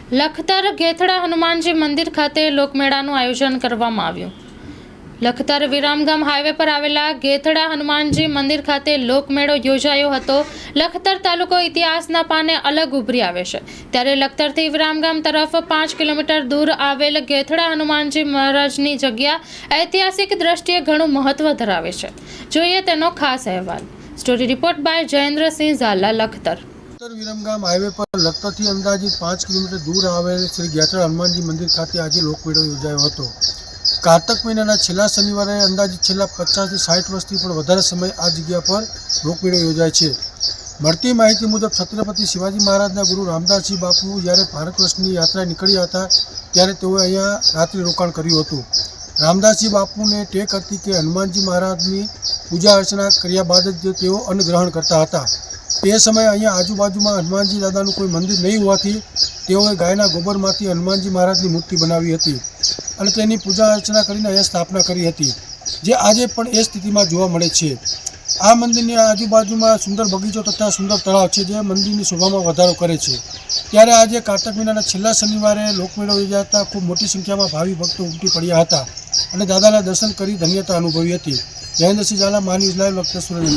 લખતર ગેથડા હનુમાનજી મંદિર ખાતે લોકમેળાનું આયોજન કરવામાં આવ્યું। લખતર વિરામગામ હાઈવે પર આવેલા ગેથડા હનુમાનજી મંદિર ખાતે લોકમેળો યોજાયો હતો। લખતર તાલુકો ઇતિહાસના પાને અલગ ઉભરી આવે છે, ત્યારે લખતરથી વિરામગામ તરફ 5 કિલોમીટર દૂર આવેલ ગેથડા હનુમાનજી મહારાજની જગ્યા ઐતિહાસિક દ્રષ્ટિએ ઘણું મહત્વ ધરાવે છે। જોઈએ તેનો ખાસ અહેવાલ। Story report by Jayendrasinh Zala, Lakhtar. Viramgam highway पर લખતરથી અંદાજિત 5 કિલોમીટર દૂર આવેલ શ્રી ગેથડા હનુમાનજી મંદિર ખાતે આજે લોકમેળો યોજાયો હતો। કાર્તક મહિનાના છેલ્લા શનિવારે અંદાજિત છેલ્લા 50 થી 60 વર્ષથી પણ વધારે સમય આ જગ્યા પર લોકમેળો યોજાય છે। મળતી માહિતી મુજબ છત્રપતિ શિવાજી મહારાજના ગુરુ રામદાસજી બાપુ જ્યારે ભારત વર્ષની યાત્રા નીકળ્યા હતા ત્યારે તેઓએ અહીંયા રાત્રિ રોકાણ કર્યું હતું। રામદાસજી બાપુને ટેક હતી કે હનુમાનજી મહારાજની પૂજા અર્ચના કર્યા બાદ જ તેઓ અન્ન ગ્રહણ કરતા હતા। તે સમયે અહીંયા આજુબાજુમાં હનુમાનજી દાદાનું કોઈ મંદિર નહીં હોવાથી તેઓએ ગાયના ગોબરમાંથી હનુમાનજી મહારાજની મૂર્તિ બનાવી હતી અને તેની પૂજા અર્ચના કરીને અહીંયા સ્થાપના કરી હતી, જે આજે પણ એ સ્થિતિમાં જોવા મળે છે। આ મંદિરની આજુબાજુમાં સુંદર બગીચો તથા સુંદર તળાવ છે, જે મંદિરની શોભામાં વધારો કરે છે। ત્યારે આજે કાર્તક મહિનાના છેલ્લા શનિવારે લોકમેળો યોજાતા ખૂબ મોટી સંખ્યામાં ભાવિ ભક્તો ઉમટી પડ્યા હતા અને દાદાના દર્શન કરી ધન્યતા અનુભવી હતી। જયેન્દ્રસિંહ ઝાલા, મા ન્યૂઝ લાઈવ, લખતર।